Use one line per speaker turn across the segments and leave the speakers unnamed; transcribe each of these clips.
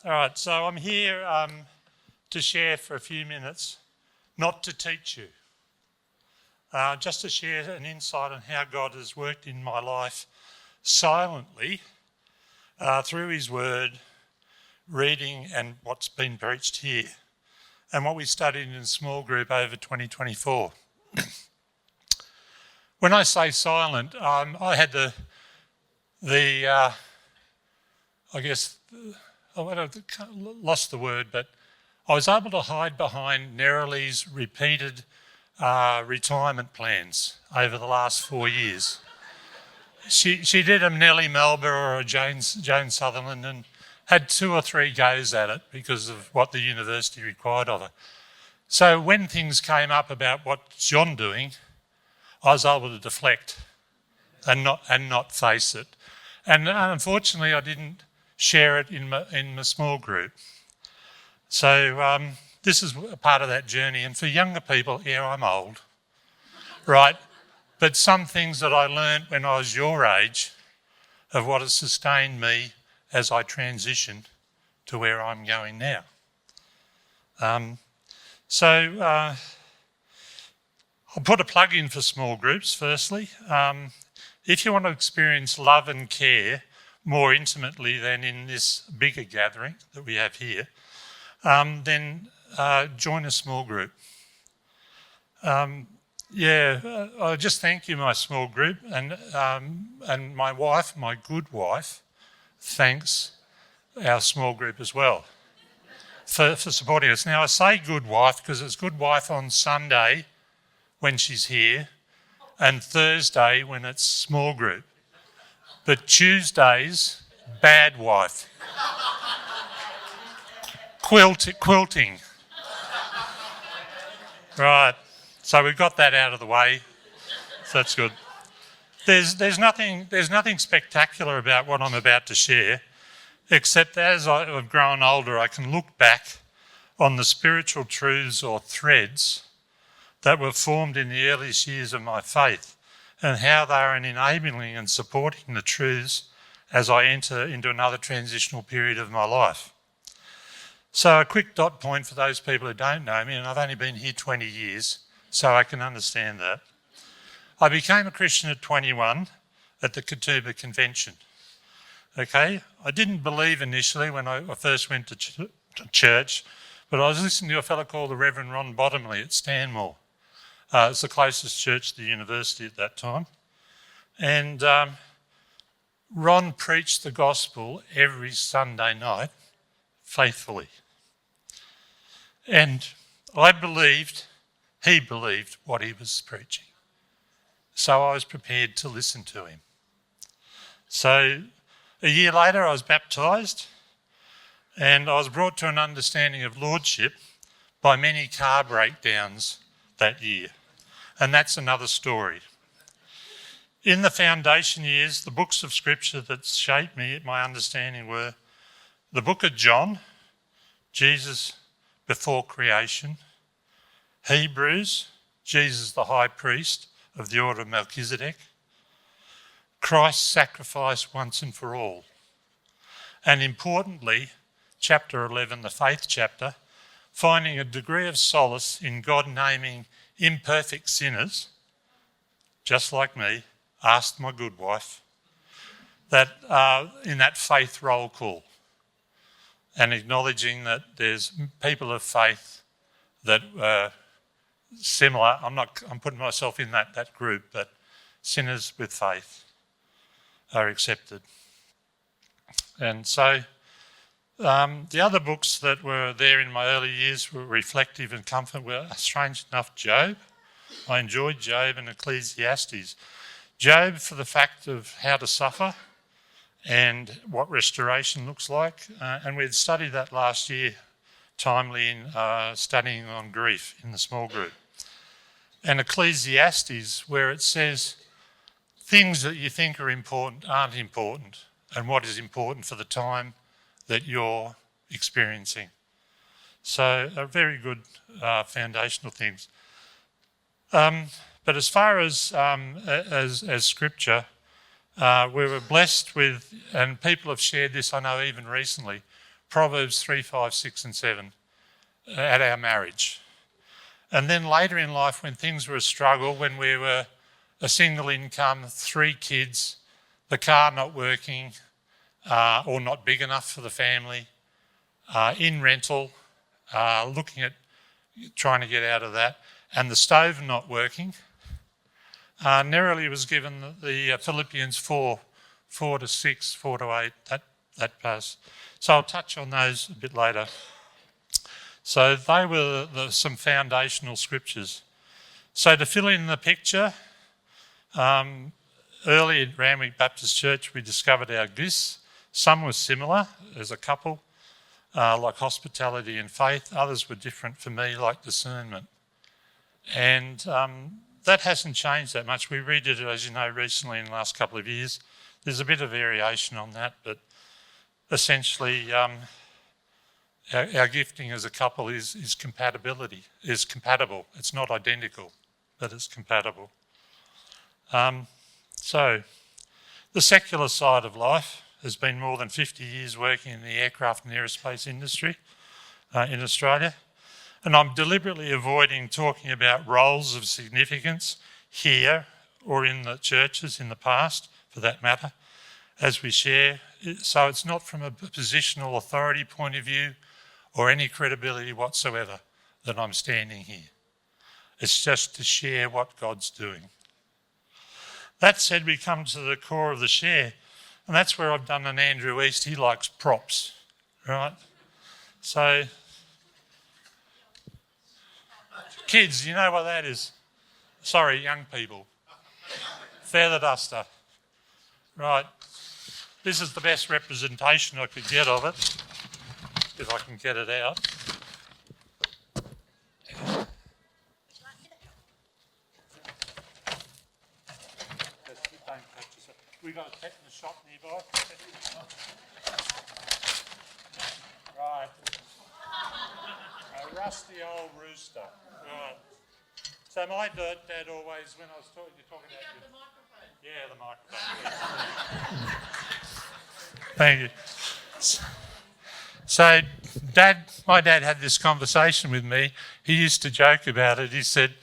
All right, so I'm here to share for a few minutes, not to teach you, just to share an insight on how God has worked in my life silently through his word, reading and what's been preached here, and what we studied in a small group over 2024. When I say silent, I had lost the word, but I was able to hide behind Nerili's repeated retirement plans over the last 4 years. She did a Nellie Melba or a Joan Sutherland and had 2 or 3 goes at it because of what the university required of her. So when things came up about what's John doing, I was able to deflect and not face it. And unfortunately, I didn't share it in my small group. So this is a part of that journey. And for younger people, I'm old, right? But some things that I learned when I was your age of what has sustained me as I transition to where I'm going now. I'll put a plug in for small groups firstly. If you want to experience love and care more intimately than in this bigger gathering that we have here, then join a small group. I just thank you, my small group, and my wife, my good wife, thanks our small group as well for supporting us. Now I say good wife because it's good wife on Sunday when she's here and Thursday when it's small group. But Tuesdays, bad wife. Quilting. Right, so we've got that out of the way, so that's good. There's nothing spectacular about what I'm about to share, except as I've grown older, I can look back on the spiritual truths or threads that were formed in the earliest years of my faith and how they are enabling and supporting the truths as I enter into another transitional period of my life. So a quick dot point for those people who don't know me, and I've only been here 20 years, so I can understand that. I became a Christian at 21 at the Katoomba Convention. Okay, I didn't believe initially when I first went to church, but I was listening to a fellow called the Reverend Ron Bottomley at Stanmore. It's the closest church to the university at that time. And Ron preached the gospel every Sunday night faithfully. And he believed what he was preaching. So I was prepared to listen to him. So a year later I was baptised and I was brought to an understanding of lordship by many car breakdowns that year. And that's another story. In the foundation years, the books of scripture that shaped me, my understanding were the book of John, Jesus before creation, Hebrews, Jesus the high priest of the order of Melchizedek, Christ's sacrifice once and for all, and importantly, chapter 11, the faith chapter, finding a degree of solace in God naming imperfect sinners, just like me, asked my good wife, that in that faith roll call, and acknowledging that there's people of faith that are similar. I'm putting myself in that group, but sinners with faith are accepted. And so the other books that were there in my early years were reflective and comfort were, strange enough, Job. I enjoyed Job and Ecclesiastes. Job for the fact of how to suffer and what restoration looks like. And we had studied that last year timely in studying on grief in the small group. And Ecclesiastes, where it says things that you think are important aren't important, and what is important for the time that you're experiencing. So very good foundational things. But as far as scripture, we were blessed with, and people have shared this, I know even recently, Proverbs 3, 5, 6 and 7 at our marriage. And then later in life, when things were a struggle, when we were a single income, 3 kids, the car not working or not big enough for the family, in rental, looking at trying to get out of that, and the stove not working, Nerily was given the Philippians 4 to 6, 4 to 8, that pass. So I'll touch on those a bit later. So they were some foundational scriptures. So to fill in the picture, early at Randwick Baptist Church we discovered our gifts. Some were similar as a couple, like hospitality and faith. Others were different for me, like discernment. And that hasn't changed that much. We redid it, as you know, recently in the last couple of years. There's a bit of variation on that, but essentially our gifting as a couple is compatible. It's not identical, but it's compatible. So the secular side of life has been more than 50 years working in the aircraft and aerospace industry in Australia. And I'm deliberately avoiding talking about roles of significance here or in the churches in the past, for that matter, as we share. So it's not from a positional authority point of view or any credibility whatsoever that I'm standing here. It's just to share what God's doing. That said, we come to the core of the share, and that's where I've done an Andrew East. He likes props, right? So, kids, you know what that is? Sorry, young people. Feather duster. Right. This is the best representation I could get of it, if I can get it out. We got a pet in the shop nearby. Right. A rusty old rooster. Right. So my dad always, when I was talking about
the microphone.
Yeah, the microphone. Thank you. So my dad had this conversation with me. He used to joke about it. He said,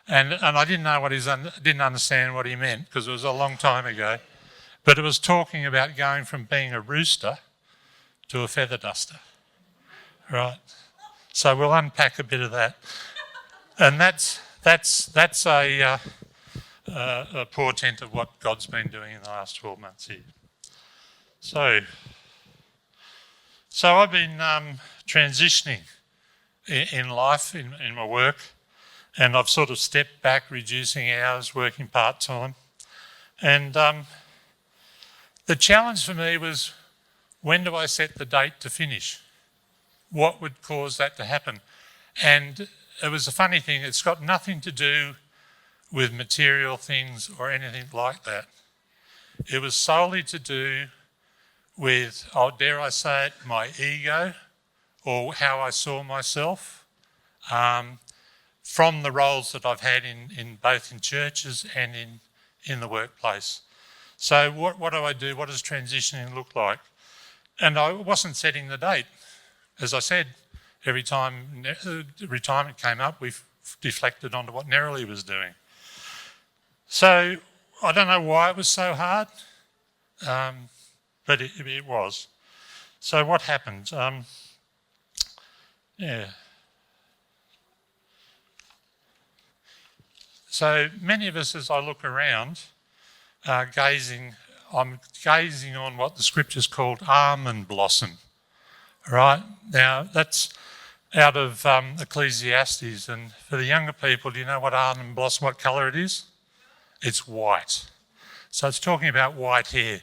and I didn't know didn't understand what he meant because it was a long time ago. But it was talking about going from being a rooster to a feather duster, right? So we'll unpack a bit of that, and that's a portent of what God's been doing in the last 12 months here. So I've been transitioning in life, in my work, and I've sort of stepped back, reducing hours, working part-time. And the challenge for me was, when do I set the date to finish? What would cause that to happen? And it was a funny thing, it's got nothing to do with material things or anything like that. It was solely to do with, dare I say it, my ego, or how I saw myself, from the roles that I've had in both in churches and in the workplace. So what do I do? What does transitioning look like? And I wasn't setting the date. As I said, every time retirement came up, we've deflected onto what Nerily was doing. So I don't know why it was so hard, but it was. So what happened? So many of us, as I look around, I'm gazing on what the scriptures called almond blossom. Right? Now, that's out of Ecclesiastes. And for the younger people, do you know what almond blossom, what colour it is? It's white. So it's talking about white hair.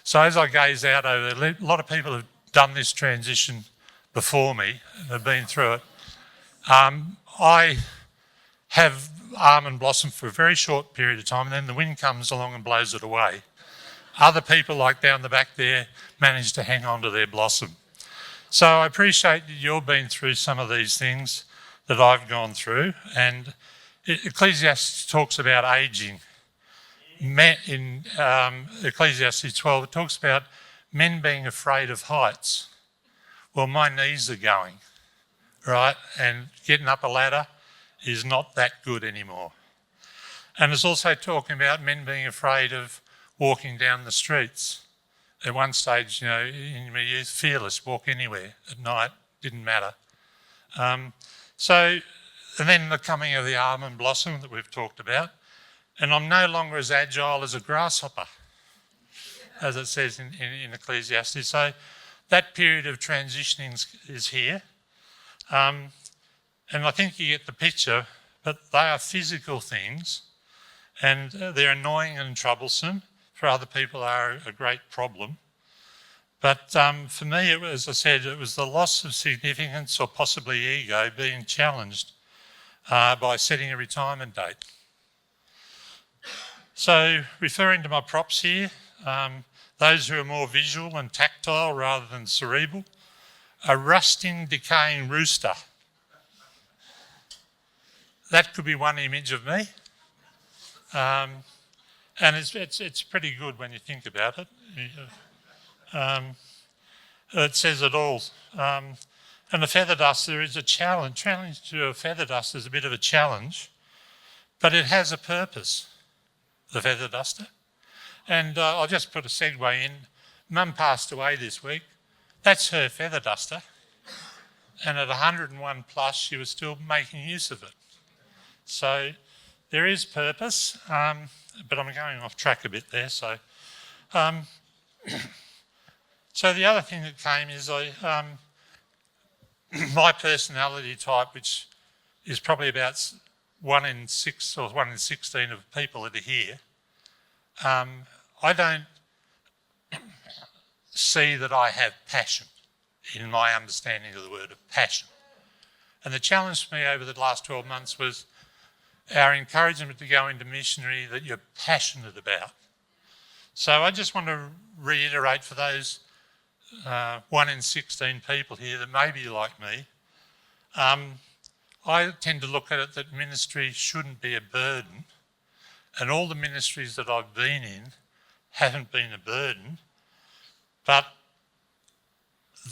So as I gaze out over there, a lot of people have done this transition before me and have been through it. I have almond blossom for a very short period of time, and then the wind comes along and blows it away. Other people, like down the back there, manage to hang on to their blossom. So I appreciate that you've been through some of these things that I've gone through, and Ecclesiastes talks about ageing. In Ecclesiastes 12, it talks about men being afraid of heights. well, my knees are going, right? And getting up a ladder is not that good anymore. And it's also talking about men being afraid of walking down the streets. At one stage, in my youth, fearless, walk anywhere at night, didn't matter. And then the coming of the almond blossom that we've talked about, and I'm no longer as agile as a grasshopper, as it says in Ecclesiastes. So that period of transitioning is here. And I think you get the picture, but they are physical things, and they're annoying and troublesome. For other people are a great problem. But for me, as I said, it was the loss of significance or possibly ego being challenged by setting a retirement date. So referring to my props here, those who are more visual and tactile rather than cerebral, a rusting, decaying rooster. That could be one image of me. And it's pretty good when you think about it. It says it all. And the feather duster is a challenge. Challenge to a feather duster is a bit of a challenge, but it has a purpose, the feather duster. And I'll just put a segue in. Mum passed away this week. That's her feather duster. And at 101 plus, she was still making use of it. So there is purpose, but I'm going off track a bit there. So the other thing that came is my personality type, which is probably about 1 in 6 or 1 in 16 of people that are here. I don't see that I have passion in my understanding of the word of passion. And the challenge for me over the last 12 months was our encouragement to go into missionary that you're passionate about. So I just want to reiterate for those 1 in 16 people here that may be like me, I tend to look at it that ministry shouldn't be a burden, and all the ministries that I've been in haven't been a burden, but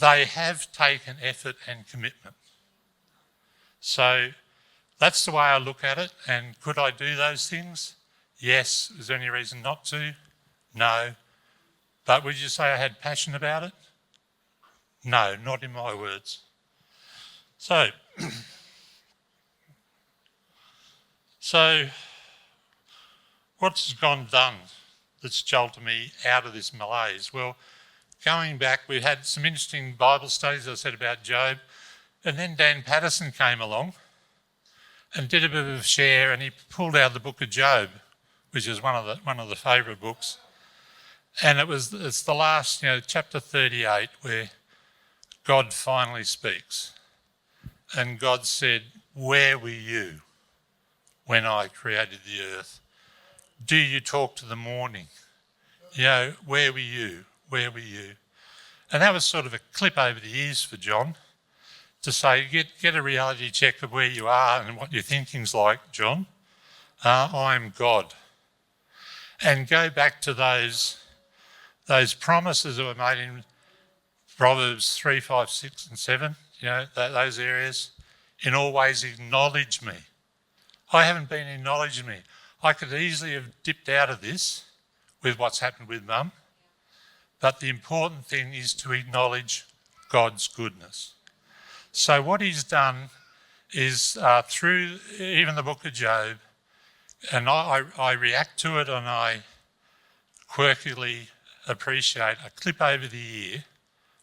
they have taken effort and commitment. So that's the way I look at it. And could I do those things? Yes. Is there any reason not to? No. But would you say I had passion about it? No, not in my words. So what's gone done that's jolted me out of this malaise? Well, going back, we had some interesting Bible studies, I said, about Job. And then Dan Patterson came along and did a bit of a share, and he pulled out the book of Job, which is one of the favourite books. And it's the last, chapter 38, where God finally speaks. And God said, "Where were you when I created the earth? Do you talk to the morning? Where were you? Where were you?" And that was sort of a clip over the ears for John to say, get a reality check of where you are and what your thinking's like, John. I'm God. And go back to those promises that were made in Proverbs 3, 5, 6 and 7, those areas. In all ways acknowledge me. I haven't been acknowledging me. I could easily have dipped out of this with what's happened with Mum, but the important thing is to acknowledge God's goodness. So what he's done is through even the book of Job, and I react to it and I quirkily appreciate a clip over the ear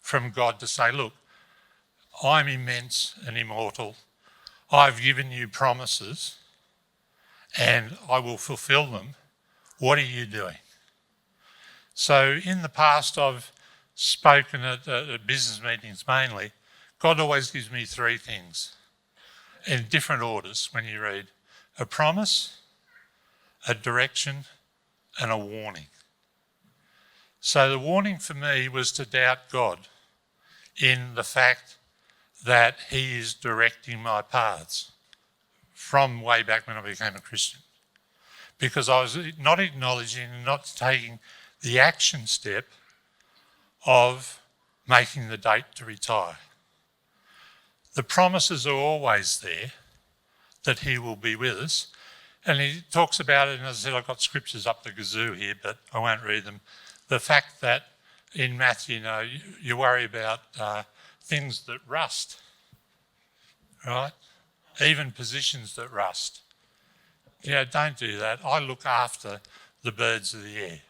from God to say, look, I'm immense and immortal. I've given you promises and I will fulfill them. What are you doing? So in the past, I've spoken at business meetings mainly. God always gives me 3 things in different orders when you read: a promise, a direction, and a warning. So the warning for me was to doubt God in the fact that he is directing my paths from way back when I became a Christian, because I was not acknowledging and not taking the action step of making the date to retire. the promises are always there that he will be with us. And he talks about it, and as I said, I've got scriptures up the gazoo here, but I won't read them. The fact that in Matthew, you worry about things that rust, right? Even positions that rust. Don't do that. I look after the birds of the air.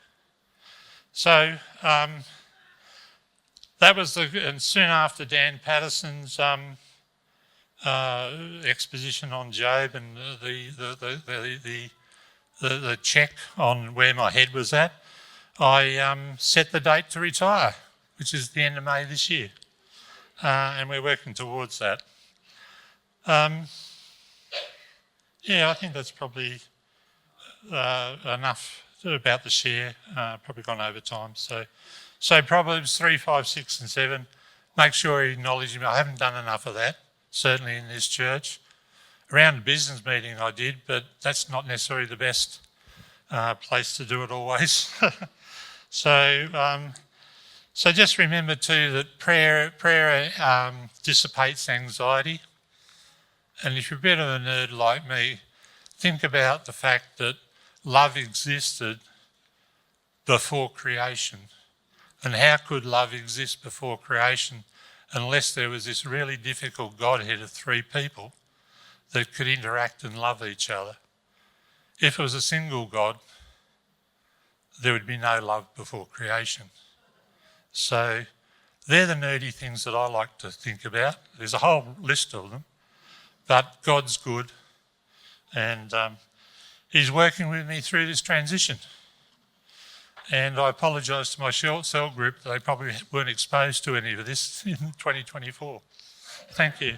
So that was and soon after Dan Patterson's exposition on Job and the check on where my head was at, I set the date to retire, which is the end of May this year, and we're working towards that. I think that's probably enough about the share. Probably gone over time. So Proverbs 3, 5, 6 and 7, make sure you acknowledge him. I haven't done enough of that, certainly in this church. Around the business meeting I did, but that's not necessarily the best place to do it always. So just remember too that prayer dissipates anxiety. And if you're a bit of a nerd like me, think about the fact that love existed before creation. And how could love exist before creation unless there was this really difficult Godhead of three people that could interact and love each other? If it was a single God, there would be no love before creation. So they're the nerdy things that I like to think about. There's a whole list of them, but God's good, and he's working with me through this transition. And I apologise to my cell group that they probably weren't exposed to any of this in 2024. Thank you.